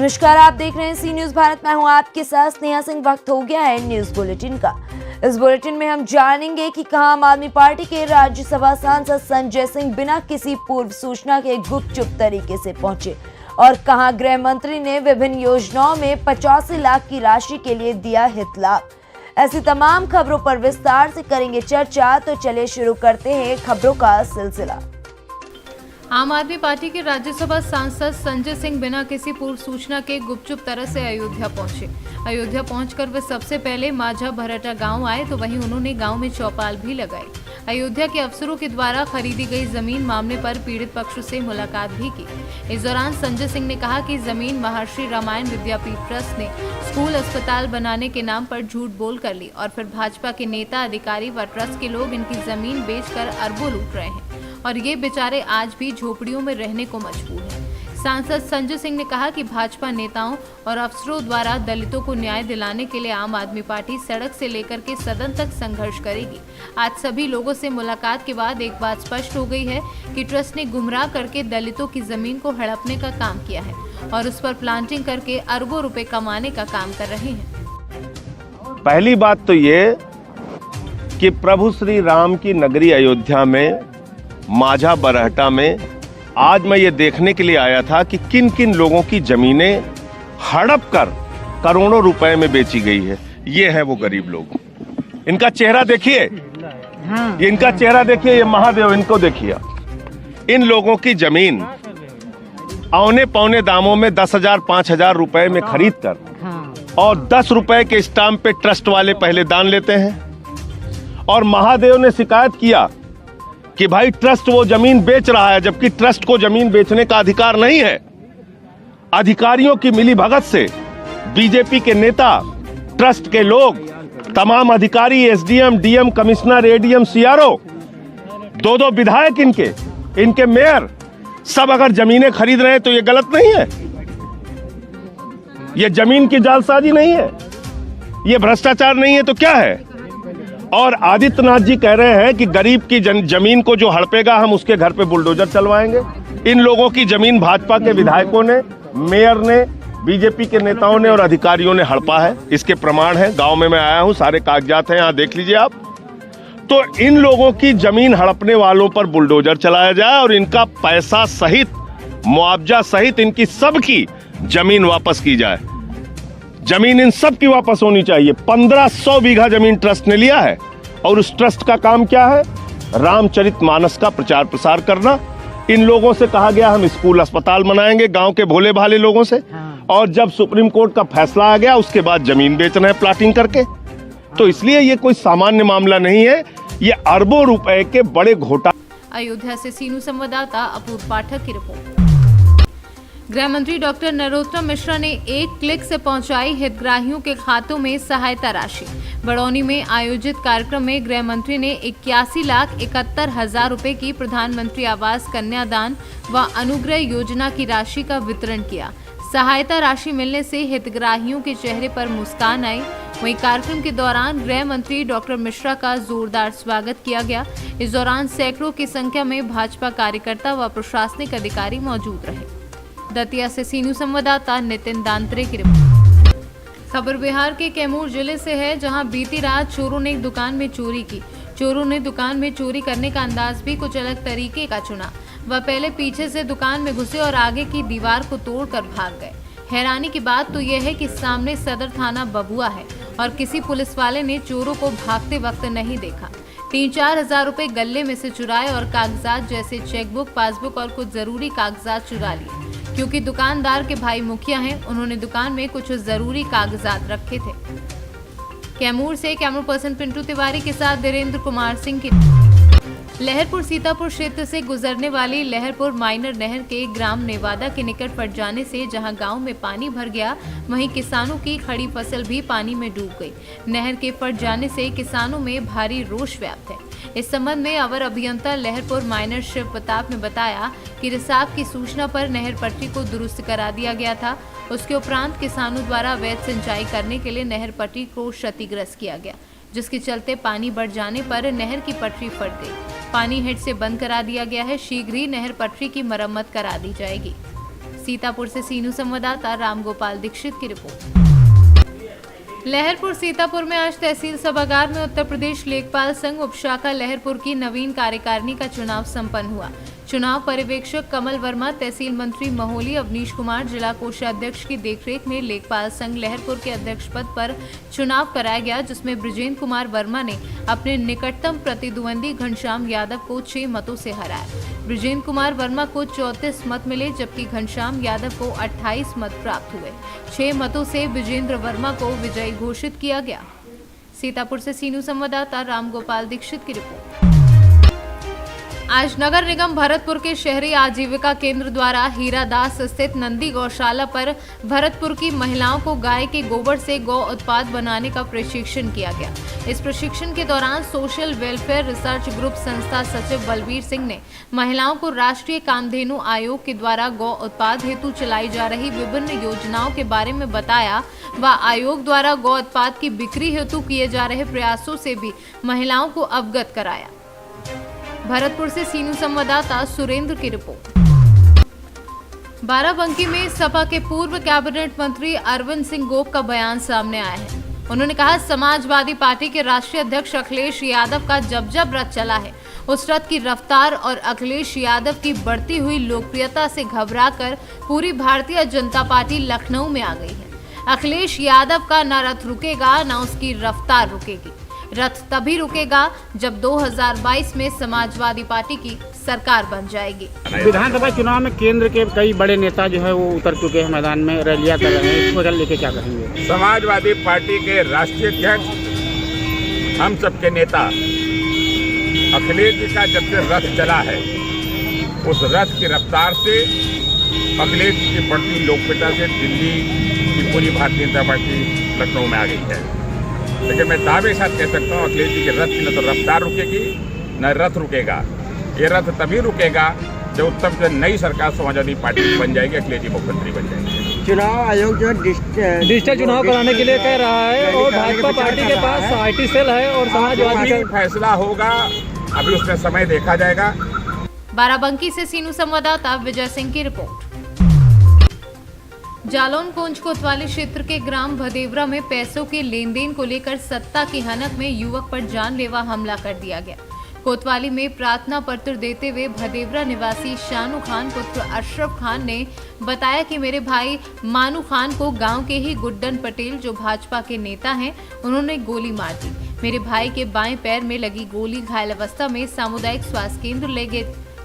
नमस्कार, आप देख रहे हैं सी न्यूज भारत। मैं हूं आपके साथ स्नेहा सिंह। वक्त हो गया है न्यूज बुलेटिन का। इस बुलेटिन में हम जानेंगे कि कहां आम आदमी पार्टी के राज्यसभा सांसद संजय सिंह बिना किसी पूर्व सूचना के गुपचुप तरीके से पहुंचे और कहां गृह मंत्री ने विभिन्न योजनाओं में 85 लाख की राशि के लिए दिया हित लाभ। ऐसी तमाम खबरों पर विस्तार से करेंगे चर्चा। तो चलिए शुरू करते हैं खबरों का सिलसिला। आम आदमी पार्टी के राज्यसभा सांसद संजय सिंह बिना किसी पूर्व सूचना के गुपचुप तरह से अयोध्या पहुंचे। अयोध्या पहुंचकर वे सबसे पहले माझा भरटा गांव आए, तो वहीं उन्होंने गांव में चौपाल भी लगाई। अयोध्या के अफसरों के द्वारा खरीदी गई जमीन मामले पर पीड़ित पक्ष से मुलाकात भी की। इस दौरान संजय सिंह ने कहा कि जमीन महर्षि रामायण विद्यापीठ ट्रस्ट ने स्कूल अस्पताल बनाने के नाम पर झूठ बोल कर ली और फिर भाजपा के नेता, अधिकारी व ट्रस्ट के लोग इनकी जमीन बेचकर अरबों लूट रहे हैं और ये बेचारे आज भी झोपड़ियों में रहने को मजबूर हैं। सांसद संजय सिंह ने कहा कि भाजपा नेताओं और अफसरों द्वारा दलितों को न्याय दिलाने के लिए आम आदमी पार्टी सड़क से लेकर के सदन तक संघर्ष करेगी। आज सभी लोगों से मुलाकात के बाद एक बात स्पष्ट हो गई है कि ट्रस्ट ने गुमराह करके दलितों की जमीन को हड़पने का काम किया है और उस पर प्लांटिंग करके अरबों रुपए कमाने का काम कर रहे हैं। पहली बात तो ये कि प्रभु श्री राम की नगरी अयोध्या में माझा बरहटा में आज मैं ये देखने के लिए आया था कि किन किन लोगों की जमीनें हड़प कर करोड़ों रुपए में बेची गई है। ये है वो गरीब लोग। इनका चेहरा देखिए, इनका चेहरा देखिए, ये महादेव, इनको देखिए। इन लोगों की जमीन औने पौने दामों में 10,000 5,000 रुपए में खरीद कर और 10 रुपए के स्टाम्प पे ट्रस्ट वाले पहले दान लेते हैं। और महादेव ने शिकायत किया कि भाई ट्रस्ट वो जमीन बेच रहा है, जबकि ट्रस्ट को जमीन बेचने का अधिकार नहीं है। अधिकारियों की मिलीभगत से बीजेपी के नेता, ट्रस्ट के लोग, तमाम अधिकारी, SDM, DM, commissioner, ADM, CRO, दो विधायक, इनके मेयर, सब अगर जमीनें खरीद रहे हैं तो ये गलत नहीं है। ये जमीन की जालसाजी नहीं है, ये भ्रष्टाचार नहीं है, तो क्या है? और आदित्यनाथ जी कह रहे हैं कि गरीब की जमीन को जो हड़पेगा हम उसके घर पे बुलडोजर चलवाएंगे। इन लोगों की जमीन भाजपा के विधायकों ने, मेयर ने, बीजेपी के नेताओं ने और अधिकारियों ने हड़पा है। इसके प्रमाण है। गांव में मैं आया हूं, सारे कागजात हैं, यहां देख लीजिए आप। तो इन लोगों की जमीन हड़पने वालों पर बुलडोजर चलाया जाए और इनका पैसा सहित, मुआवजा सहित इनकी सबकी जमीन वापस की जाए। जमीन इन सब की वापस होनी चाहिए। 1500 बीघा जमीन ट्रस्ट ने लिया है और उस ट्रस्ट का काम क्या है? रामचरितमानस का प्रचार प्रसार करना। इन लोगों से कहा गया हम स्कूल अस्पताल बनाएंगे, गांव के भोले भाले लोगों से, और जब सुप्रीम कोर्ट का फैसला आ गया उसके बाद जमीन बेच रहे हैं प्लाटिंग करके। तो इसलिए ये कोई सामान्य मामला नहीं है, ये अरबों रुपए के बड़े घोटाले। अयोध्या से सीनू संवाददाता अपूर्व पाठक की रिपोर्ट। गृह मंत्री डॉक्टर नरोत्तम मिश्रा ने एक क्लिक से पहुंचाई हितग्राहियों के खातों में सहायता राशि। बड़ौनी में आयोजित कार्यक्रम में गृह मंत्री ने 81,71,000 रुपए की प्रधानमंत्री आवास कन्यादान व अनुग्रह योजना की राशि का वितरण किया। सहायता राशि मिलने से हितग्राहियों के चेहरे पर मुस्कान आई। वहीं कार्यक्रम के दौरान गृह मंत्री डॉक्टर मिश्रा का जोरदार स्वागत किया गया। इस दौरान सैकड़ों की संख्या में भाजपा कार्यकर्ता व प्रशासनिक अधिकारी मौजूद रहे। दतिया से सीनू संवाददाता नितिन दांत्रे की रिपोर्ट। खबर बिहार के कैमूर जिले से है, जहां बीती रात चोरों ने एक दुकान में चोरी की। चोरों ने दुकान में चोरी करने का अंदाज भी कुछ अलग तरीके का चुना। वह पहले पीछे से दुकान में घुसे और आगे की दीवार को तोड़कर भाग गए। हैरानी की बात तो यह है कि सामने सदर थाना बबुआ है और किसी पुलिस वाले ने चोरों को भागते वक्त नहीं देखा। 3-4 हजार रुपए गले में से चुराए और कागजात जैसे चेकबुक, पासबुक और कुछ जरूरी कागजात चुरा लिए। क्योंकि दुकानदार के भाई मुखिया हैं, उन्होंने दुकान में कुछ जरूरी कागजात रखे थे। कैमूर से कैमरा पर्सन पिंटू तिवारी के साथ धीरेन्द्र कुमार सिंह की। लहरपुर सीतापुर क्षेत्र से गुजरने वाली लहरपुर माइनर नहर के ग्राम नेवादा के निकट फट जाने से जहां गांव में पानी भर गया, वहीं किसानों की खड़ी फसल भी पानी में डूब गई। नहर के फट जाने से किसानों में भारी रोष व्याप्त है। इस संबंध में अवर अभियंता लहरपुर माइनर शिव प्रताप ने बताया कि रिसाव की सूचना पर नहर पट्टी को दुरुस्त करा दिया गया था। उसके उपरांत किसानों द्वारा अवैध सिंचाई करने के लिए नहर पट्टी को क्षतिग्रस्त किया गया, जिसके चलते पानी बढ़ जाने पर नहर की पटरी फट गई। पानी हेड से बंद करा दिया गया है। शीघ्र ही नहर पटरी की मरम्मत करा दी जाएगी। सीतापुर से सीनू संवाददाता रामगोपाल दीक्षित की रिपोर्ट। लहरपुर सीतापुर में आज तहसील सभागार में उत्तर प्रदेश लेखपाल संघ उपशाखा लहरपुर की नवीन कार्यकारिणी का चुनाव संपन्न हुआ। चुनाव पर्यवेक्षक कमल वर्मा, तहसील मंत्री महोली अवनीश कुमार, जिला कोषाध्यक्ष की देखरेख में लेखपाल संघ लहरपुर के अध्यक्ष पद पर चुनाव कराया गया, जिसमें बृजेंद्र कुमार वर्मा ने अपने निकटतम प्रतिद्वंदी घनश्याम यादव को 6 मतों से हराया। बृजेंद्र कुमार वर्मा को 34 मत मिले, जबकि घनश्याम यादव को 28 मत प्राप्त हुए। 6 मतों से बृजेंद्र वर्मा को विजयी घोषित किया गया। सीतापुर से सीनू संवाददाता रामगोपाल दीक्षित की रिपोर्ट। आज नगर निगम भरतपुर के शहरी आजीविका केंद्र द्वारा हीरादास स्थित नंदी गौशाला पर भरतपुर की महिलाओं को गाय के गोबर से गौ उत्पाद बनाने का प्रशिक्षण किया गया। इस प्रशिक्षण के दौरान सोशल वेलफेयर रिसर्च ग्रुप संस्था सचिव बलबीर सिंह ने महिलाओं को राष्ट्रीय कामधेनु आयोग के द्वारा गौ उत्पाद हेतु चलाई जा रही विभिन्न योजनाओं के बारे में बताया व आयोग द्वारा गौ उत्पाद की बिक्री हेतु किए जा रहे प्रयासों से भी महिलाओं को अवगत कराया। भरतपुर से सीनू संवाददाता सुरेंद्र की रिपोर्ट। बाराबंकी में सपा के पूर्व कैबिनेट मंत्री अरविंद सिंह गोप का बयान सामने आया है। उन्होंने कहा, समाजवादी पार्टी के राष्ट्रीय अध्यक्ष अखिलेश यादव का जब रथ चला है, उस रथ की रफ्तार और अखिलेश यादव की बढ़ती हुई लोकप्रियता से घबराकर पूरी भारतीय जनता पार्टी लखनऊ में आ गई है। अखिलेश यादव का न रथ रुकेगा न उसकी रफ्तार रुकेगी। रथ तभी रुकेगा जब 2022 में समाजवादी पार्टी की सरकार बन जाएगी। विधानसभा चुनाव में केंद्र के कई बड़े नेता जो है वो उतर चुके हैं मैदान में, रैलियां कर रहे हैं, इसको लेके क्या करेंगे? समाजवादी पार्टी के राष्ट्रीय अध्यक्ष हम सबके नेता अखिलेश जी का जब से रथ चला है, उस रथ की रफ्तार से अखिलेश जी की बढ़ती लोकप्रियता से दिल्ली की पूरी भारतीय जनता पार्टी लखनऊ में आ गई है। लेकिन मैं दावे के साथ कह सकता हूँ, अखिलेश जी के रथ की न तो रफ्तार रुकेगी न रथ रुकेगा। ये रथ तभी रुकेगा जब उत्तर प्रदेश नई सरकार समाजवादी पार्टी बन जाएगी, अखिलेश जी मुख्यमंत्री बन जाएंगे। चुनाव आयोग जो डिजिटल चुनाव कराने के लिए कह रहा है और भाजपा पार्टी के पास IT सेल है और समाजवादी का फैसला होगा, अभी उसमें समय देखा जाएगा। बाराबंकी से सीनू संवाददाता विजय सिंह की रिपोर्ट। जालौन कोंच कोतवाली क्षेत्र के ग्राम भदेवरा में पैसों के लेन देन को लेकर सत्ता की हनक में युवक पर जानलेवा हमला कर दिया गया। कोतवाली में प्रार्थना पत्र देते हुए भदेवरा निवासी शानू खान पुत्र अशरफ खान ने बताया कि मेरे भाई मानू खान को गांव के ही गुड्डन पटेल, जो भाजपा के नेता हैं, उन्होंने गोली मार दी। मेरे भाई के बाएं पैर में लगी गोली घायल अवस्था में सामुदायिक स्वास्थ्य केंद्र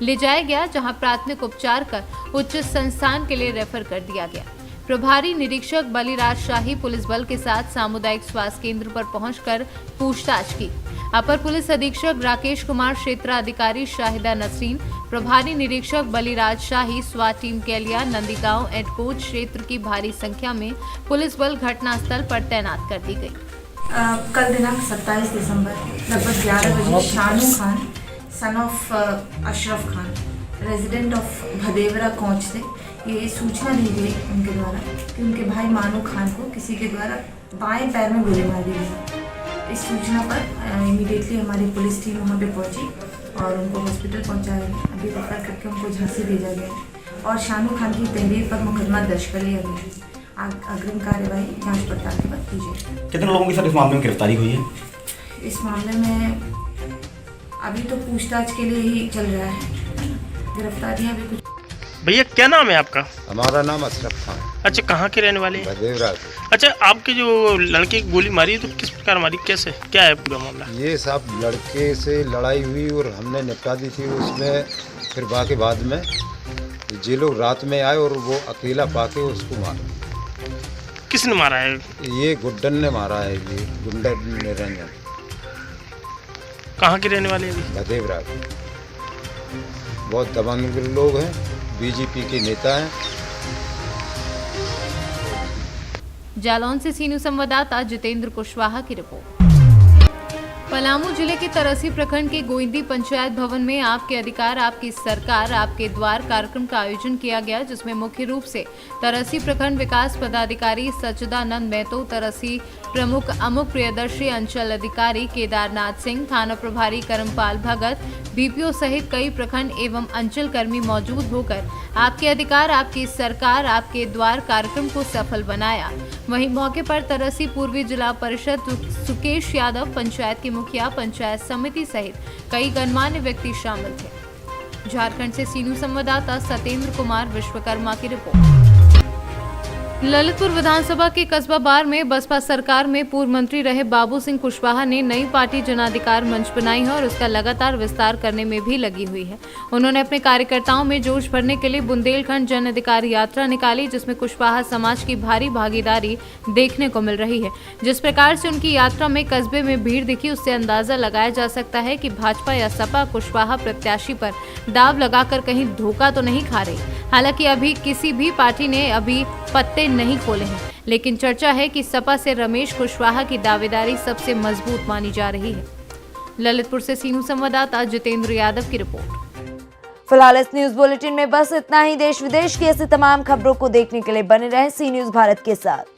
ले जाया गया, जहां प्राथमिक उपचार कर उच्च संस्थान के लिए रेफर कर दिया गया। प्रभारी निरीक्षक बलिराज शाही पुलिस बल के साथ सामुदायिक स्वास्थ्य केंद्र पर पहुंचकर पूछताछ की। अपर पुलिस अधीक्षक राकेश कुमार, क्षेत्राधिकारी शाहिदा नसरीन, प्रभारी निरीक्षक बलिराज शाही, स्वाट टीम केलिया, नंदीगांव एंड कोच क्षेत्र की भारी संख्या में पुलिस बल घटनास्थल पर तैनात कर दी गई। कल दिनांक 27 दिसंबर लगभग 11 बजे Shanu Khan son of Ashraf Khan resident of Bhadewara Konch से ये सूचना दी गई उनके द्वारा कि उनके भाई मानू खान को किसी के द्वारा बाएं पैर में गोली मार दी गई। इस सूचना पर इमीडिएटली हमारी पुलिस टीम वहां पे पहुंची और उनको हॉस्पिटल पहुंचाया गया। अभी रेफर करके उनको झांसी भेजा गया और शानू खान की तहरीर पर मुकदमा दर्ज कर लिया गया। अग्रिम कार्यवाही जाँच पड़ताल के बाद की जाएगी। कितने लोगों की सर इस मामले में गिरफ्तारी हुई है? इस मामले में अभी तो पूछताछ के लिए ही चल रहा है, गिरफ्तारियां भी कुछ। भैया क्या नाम है आपका? हमारा नाम अशरफ खान। अच्छा, कहाँ के रहने वाले हैं? भदेवरा से। अच्छा, आपके जो लड़के की गोली मारी तो किस प्रकार मारी, कैसे, क्या है पूरा मामला? ये सब लड़के से लड़ाई हुई और हमने निपटा दी थी उसमें। फिर बाकी बाद में ये लोग रात में आए और वो अकेला पाके उसको मारा। किसने मारा है? ये गुड्डन ने मारा है, ये गुड्डन निरंजन। कहाँ के रहने वाले हैं? भदेवरा के। बहुत दबंग लोग हैं, बीजेपी के नेता हैं। जालौन से सीनू संवाददाता जितेंद्र कुशवाहा की रिपोर्ट। पलामू जिले के तरसी प्रखंड के गोइंदी पंचायत भवन में आपके अधिकार आपकी सरकार आपके द्वार कार्यक्रम का आयोजन किया गया, जिसमें मुख्य रूप से तरसी प्रखंड विकास पदाधिकारी सच्चिदानंद महतो, तरसी प्रमुख अमुक प्रियदर्शी, अंचल अधिकारी केदारनाथ सिंह, थाना प्रभारी करमपाल भगत, बीपीओ सहित कई प्रखंड एवं अंचल कर्मी मौजूद होकर आपके अधिकार आपकी सरकार आपके द्वार कार्यक्रम को सफल बनाया। वहीं मौके पर तरसी पूर्वी जिला परिषद सुकेश यादव, पंचायत के मुखिया, पंचायत समिति सहित कई गणमान्य व्यक्ति शामिल थे। झारखंड से सीनू संवाददाता सत्येंद्र कुमार विश्वकर्मा की रिपोर्ट। ललितपुर विधानसभा के कस्बा बार में बसपा सरकार में पूर्व मंत्री रहे बाबू सिंह कुशवाहा ने नई पार्टी जन अधिकार मंच बनाई है और उसका लगातार विस्तार करने में भी लगी हुई है। उन्होंने अपने कार्यकर्ताओं में जोश भरने के लिए बुंदेलखंड जन अधिकार यात्रा निकाली, जिसमें कुशवाहा समाज की भारी भागीदारी देखने को मिल रही है। जिस प्रकार से उनकी यात्रा में कस्बे में भीड़ दिखी, उससे अंदाजा लगाया जा सकता है कि भाजपा या सपा कुशवाहा प्रत्याशी पर दाव लगाकर कहीं धोखा तो नहीं खा रही। हालांकि अभी किसी भी पार्टी ने अभी पत्ते नहीं खोले हैं, लेकिन चर्चा है कि सपा से रमेश कुशवाहा की दावेदारी सबसे मजबूत मानी जा रही है। ललितपुर से सीनू संवाददाता जितेंद्र यादव की रिपोर्ट। फिलहाल इस न्यूज बुलेटिन में बस इतना ही। देश विदेश की ऐसी तमाम खबरों को देखने के लिए बने रहें सी न्यूज भारत के साथ।